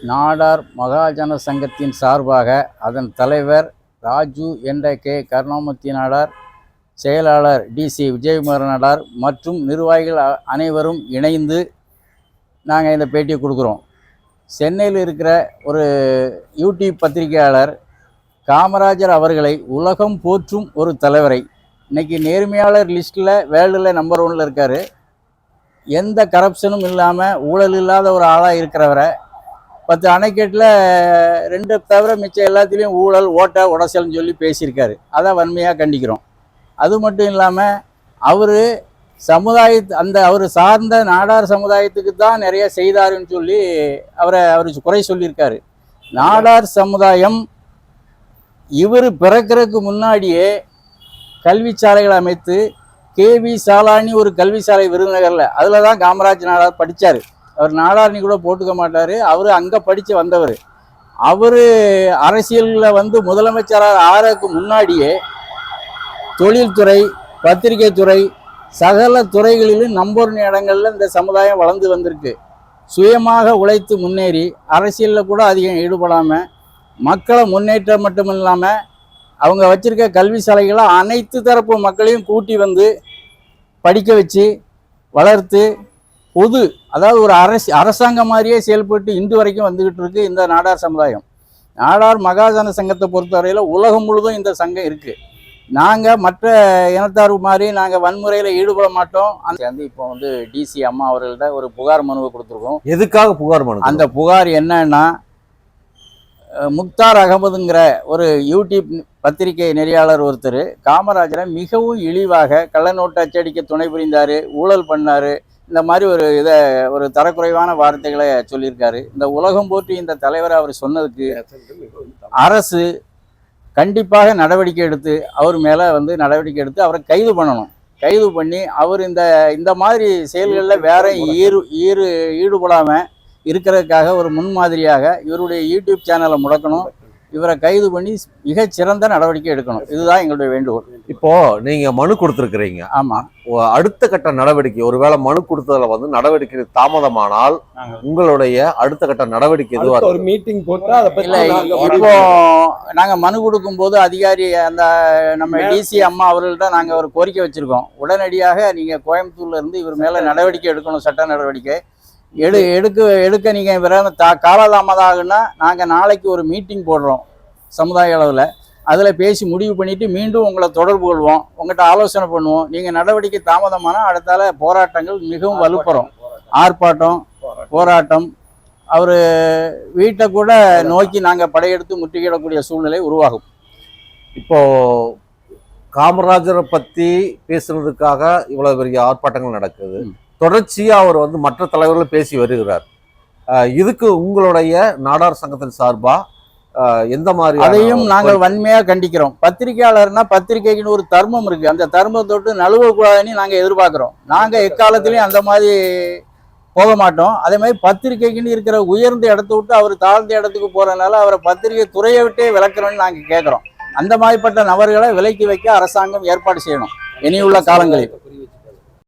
நாடார் மகாஜன சங்கத்தின் சார்பாக அதன் தலைவர் ராஜு என்ற கருணாமூர்த்தி நாடார், செயலாளர் டிசி விஜயகுமார் நாடார் மற்றும் நிர்வாகிகள் அனைவரும் இணைந்து நாங்கள் இந்த பேட்டியை கொடுக்குறோம். சென்னையில் இருக்கிற ஒரு யூடியூப் பத்திரிகையாளர் காமராஜர் அவர்களை உலகம் போற்றும் ஒரு தலைவரை, இன்றைக்கி நேர்மையாளர் லிஸ்ட்டில் வேர்ல்டில் நம்பர் 1ல் இருக்கார். எந்த கரப்ஷனும் இல்லாமல் ஊழல் இல்லாத ஒரு ஆளாக இருக்கிறவரை 10 அணைக்கட்டில் 2 தவிர மிச்சம் எல்லாத்துலேயும் ஊழல் ஓட்ட உடசல்னு சொல்லி பேசியிருக்காரு. அதை வன்மையாக கண்டிக்கிறோம். அது மட்டும் இல்லாமல் அவர் அவர் சார்ந்த நாடார் சமுதாயத்துக்கு தான் நிறைய செய்தாருன்னு சொல்லி அவர் குறை சொல்லியிருக்காரு. நாடார் சமுதாயம் இவர் பிறக்கிறதுக்கு முன்னாடியே கல்வி சாலைகள் அமைத்து கேவி சாலானி ஒரு கல்வி சாலை விருதுநகரில் அதில் தான் காமராஜ் நாடார் படித்தார். அவர் நாடார்னி கூட போட்டுக்க மாட்டார். அவர் அங்கே படித்து வந்தவர். அவர் அரசியலில் முதலமைச்சராக ஆறதுக்கு முன்னாடியே தொழில்துறை, பத்திரிகை துறை, சகல துறைகளிலும் நம்பர் 1 இடங்களில் இந்த சமுதாயம் வளர்ந்து வந்திருக்கு. சுயமாக உழைத்து முன்னேறி அரசியலில் கூட அதிகம் ஈடுபடாமல் மக்களை முன்னேற்றம் மட்டும் இல்லாமல் அவங்க வச்சுருக்க கல்வி சாலைகளை அனைத்து தரப்பு மக்களையும் கூட்டி வந்து படிக்க வச்சு வளர்த்து அதாவது ஒரு அரசாங்கம் மாதிரியே செயல்பட்டு இன்று வரைக்கும் வந்துக்கிட்டு இருக்கு இந்த நாடார் சமுதாயம். நாடார் மகாஜன சங்கத்தை பொறுத்தவரையில் உலகம் முழுதும் இந்த சங்கம் இருக்குது. நாங்கள் மற்ற இனத்தார் மாதிரி நாங்கள் வன்முறையில் ஈடுபட மாட்டோம். இப்போ டிசி அம்மா அவர்கள்ட்ட ஒரு புகார் மனுவை கொடுத்துருக்கோம். எதுக்காக புகார் மனு? அந்த புகார் என்னன்னா, முக்தார் அகமதுங்கிற ஒரு யூடியூப் பத்திரிகை நெறியாளர் ஒருத்தர் காமராஜரை மிகவும் இழிவாக கள்ள நோட்டு அச்சடிக்க துணை புரிந்தார், ஊழல் பண்ணார், இந்த மாதிரி ஒரு தரக்குறைவான வார்த்தைகளை சொல்லியிருக்காரு. இந்த உலகம் போற்றி இந்த தலைவரை அவர் சொன்னதுக்கு அரசு கண்டிப்பாக நடவடிக்கை எடுத்து அவர் மேலே நடவடிக்கை எடுத்து அவரை கைது பண்ணணும். கைது பண்ணி அவர் இந்த மாதிரி செயல்களில் வேற ஈடுபடாமல் இருக்கிறதுக்காக ஒரு முன்மாதிரியாக இவருடைய யூடியூப் சேனலை முடக்கணும். இவரை கைது பண்ணி மிகச்சிறந்த நடவடிக்கை எடுக்கணும். இதுதான் எங்களுடைய வேண்டுகோள். இப்போ நீங்க மனு கொடுத்துருக்கிறீங்க. ஆமா. அடுத்த கட்ட நடவடிக்கை, ஒருவேளை மனு கொடுத்ததுல நடவடிக்கை தாமதமானால் உங்களுடைய அடுத்த கட்ட நடவடிக்கை எதுவா? ஒரு மீட்டிங் போட்டா இல்ல, இப்போ நாங்க மனு கொடுக்கும் போது அதிகாரி நம்ம டிசி அம்மா அவர்கள்ட்ட நாங்க ஒரு கோரிக்கை வச்சிருக்கோம். உடனடியாக நீங்க கோயம்புத்தூர்ல இருந்து இவர் மேல நடவடிக்கை எடுக்கணும், சட்ட நடவடிக்கை எடுக்க நீங்கள் காலதாமதம் ஆகுன்னா நாங்கள் நாளைக்கு ஒரு மீட்டிங் போடுறோம் சமுதாய அளவில். அதில் பேசி முடிவு பண்ணிவிட்டு மீண்டும் உங்களை தொடர்பு கொள்வோம், உங்கள்கிட்ட ஆலோசனை பண்ணுவோம். நீங்கள் நடவடிக்கை தாமதமானால் அடுத்தால போராட்டங்கள் மிகவும் வலுப்பெறும். ஆர்ப்பாட்டம், போராட்டம், அவர் வீட்டை கூட நோக்கி நாங்கள் படையெடுத்து முற்றுகையிடக்கூடிய சூழ்நிலை உருவாகும். இப்போது காமராஜரை பற்றி பேசுனதுக்காக இவ்வளோ பெரிய ஆர்ப்பாட்டங்கள் நடக்குது. தொடர்ச்சியாக அவர் மற்ற தலைவர்கள் பேசி வருகிறார். இதுக்கு உங்களுடைய நாடார் சங்கத்தின் சார்பா எந்த மாதிரி? அதையும் நாங்கள் வன்மையாக கண்டிக்கிறோம். பத்திரிகையாளர்னா பத்திரிகைக்குன்னு ஒரு தர்மம் இருக்குது. அந்த தர்மத்தொட்டு நழுவக்கூடாதுன்னு நாங்கள் எதிர்பார்க்குறோம். நாங்கள் எக்காலத்திலையும் அந்த மாதிரி போக மாட்டோம். அதே மாதிரி பத்திரிகைக்குன்னு இருக்கிற உயர்ந்த இடத்த விட்டு அவர் தாழ்ந்த இடத்துக்கு போகிறதுனால அவரை பத்திரிகை துறையை விட்டே விளக்கணும்னு நாங்கள் கேட்குறோம். அந்த மாதிரிப்பட்ட நபர்களை விலக்கி வைக்க அரசாங்கம் ஏற்பாடு செய்யணும் இனியுள்ள காலங்களில்.